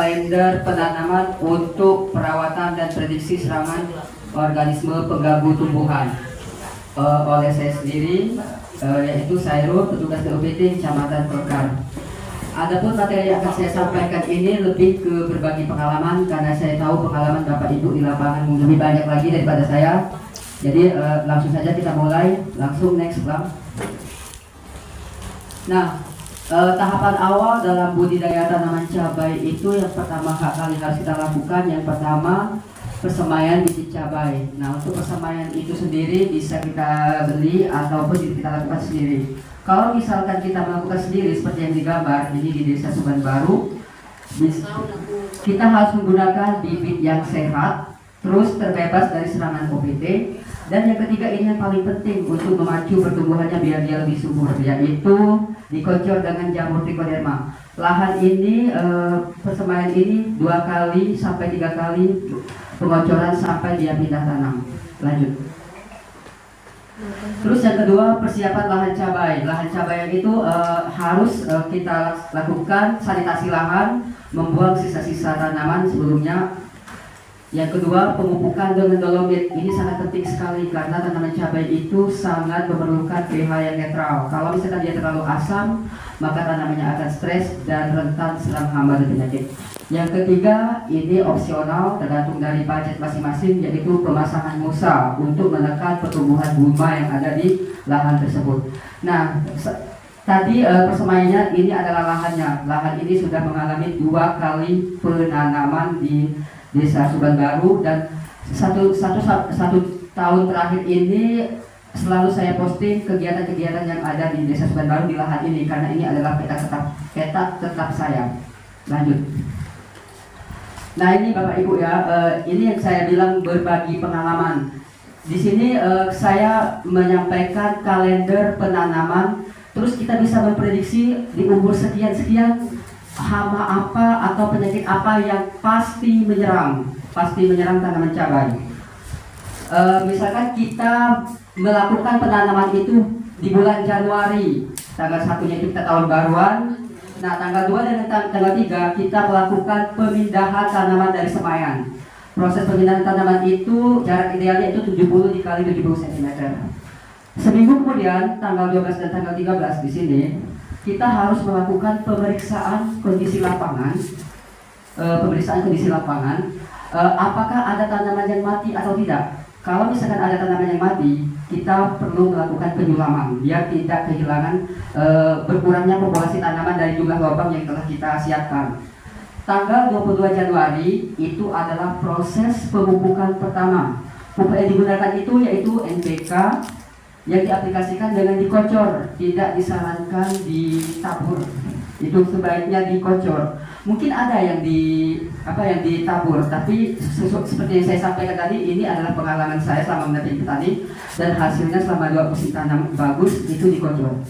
kalender penanaman untuk perawatan dan prediksi serangan organisme pengganggu tumbuhan oleh saya sendiri, yaitu Sairul, petugas DOPT Kecamatan Pelekar. Adapun materi yang akan saya sampaikan ini lebih ke berbagi pengalaman, karena saya tahu pengalaman Bapak Ibu di lapangan lebih banyak lagi daripada saya. Jadi langsung saja kita mulai, langsung next Bang. Nah, tahapan awal dalam budidaya tanaman cabai itu yang pertama kali harus kita lakukan, yang pertama persemaian bibit cabai. Nah, untuk persemaian itu sendiri bisa kita beli ataupun kita lakukan sendiri. Kalau misalkan kita melakukan sendiri seperti yang digambar ini di Desa Suban Baru, kita harus menggunakan bibit yang sehat, terus terbebas dari serangan OPT, dan yang ketiga ini yang paling penting untuk memacu pertumbuhannya biar dia lebih subur, yaitu dikocor dengan jamur trichoderma. Lahan ini, persemaian ini 2 kali sampai 3 kali pengocoran sampai dia pindah tanam. Lanjut. Terus yang kedua, persiapan lahan cabai. Lahan cabai itu harus kita lakukan sanitasi lahan, membuang sisa-sisa tanaman sebelumnya. Yang kedua, pemupukan dengan dolomit. Ini sangat penting sekali karena tanaman cabai itu sangat memerlukan pH yang netral. Kalau misalkan dia terlalu asam, maka tanamannya akan stres dan rentan serang hama dan penyakit. Yang ketiga, ini opsional tergantung dari budget masing-masing, yaitu pemasangan musa untuk menekan pertumbuhan gulma yang ada di lahan tersebut. Nah, tadi persemaiannya ini adalah lahannya. Lahan ini sudah mengalami 2 kali penanaman di Desa Suban Baru, dan satu tahun terakhir ini selalu saya posting kegiatan-kegiatan yang ada di Desa Suban Baru di lahan ini, karena ini adalah peta tetap saya. Lanjut. Nah, ini Bapak Ibu ya, ini yang saya bilang berbagi pengalaman. Di sini saya menyampaikan kalender penanaman, terus kita bisa memprediksi di umur sekian-sekian hama apa atau penyakit apa yang pasti menyerang tanaman cabai. Misalkan kita melakukan penanaman itu di bulan Januari, tanggal 1-nya itu kita tahun baruan. Nah, tanggal 2 dan tanggal 3 kita melakukan pemindahan tanaman dari semaian. Proses pemindahan tanaman itu jarak idealnya itu 70 dikali 70 cm. Seminggu kemudian, tanggal 12 dan tanggal 13 di sini, kita harus melakukan pemeriksaan kondisi lapangan. Apakah ada tanaman yang mati atau tidak. Kalau misalkan ada tanaman yang mati, kita perlu melakukan penyulaman biar tidak kehilangan berkurangnya populasi tanaman dari jumlah lubang yang telah kita siapkan. Tanggal 22 Januari itu adalah proses pemupukan pertama. Pupuk yang digunakan itu yaitu NPK yang diaplikasikan dengan dikocor, tidak disarankan ditabur. Itu sebaiknya dikocor. Mungkin ada yang ditabur, tapi seperti yang saya sampaikan tadi, ini adalah pengalaman saya selama mendampingi petani, dan hasilnya selama 2 musim tanam bagus itu dikocor.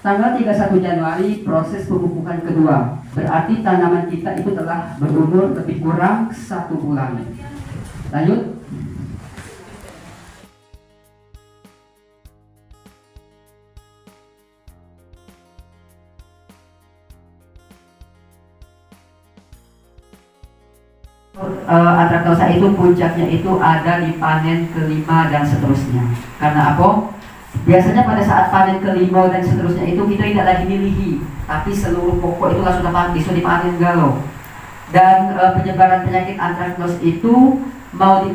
Tanggal 31 Januari proses pemupukan kedua, berarti tanaman kita itu telah berumur lebih kurang 1 bulan. Lanjut. Antraknosa itu puncaknya itu ada di panen kelima dan seterusnya. Karena apa? Biasanya pada saat panen kelima dan seterusnya itu kita tidak lagi milihi, tapi seluruh pokok itu langsung bisa dipanen galau. Dan penyebaran penyakit antraknos itu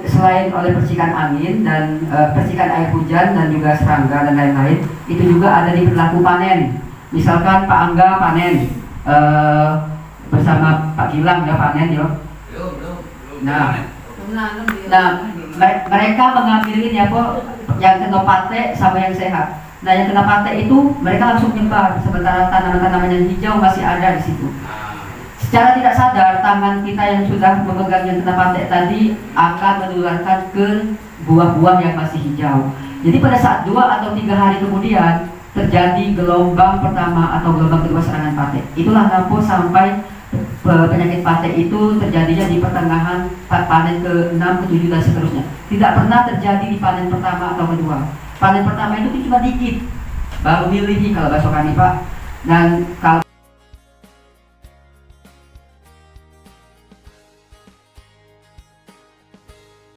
selain oleh percikan angin dan percikan air hujan dan juga serangga dan lain-lain, itu juga ada di perilaku panen. Misalkan Pak Angga panen bersama Pak Gilang ya panen ya. Nah, mereka mengambil ini apa yang kena pate sama yang sehat. Nah, yang kena pate itu mereka langsung nyebar, sementara tanaman-tanaman yang hijau masih ada di situ. Secara tidak sadar, tangan kita yang sudah memegang yang kena pate tadi akan menularkan ke buah-buah yang masih hijau. Jadi pada saat 2 atau 3 hari kemudian terjadi gelombang pertama atau gelombang kedua serangan pate. Itulah kenapa sampai penyakit pate itu terjadinya di pertengahan panen ke-6, ke-7 dan seterusnya. Tidak pernah terjadi di panen pertama atau kedua. Panen pertama itu cuma dikit, baru milih kalau bahasa kami Pak. Dan kalau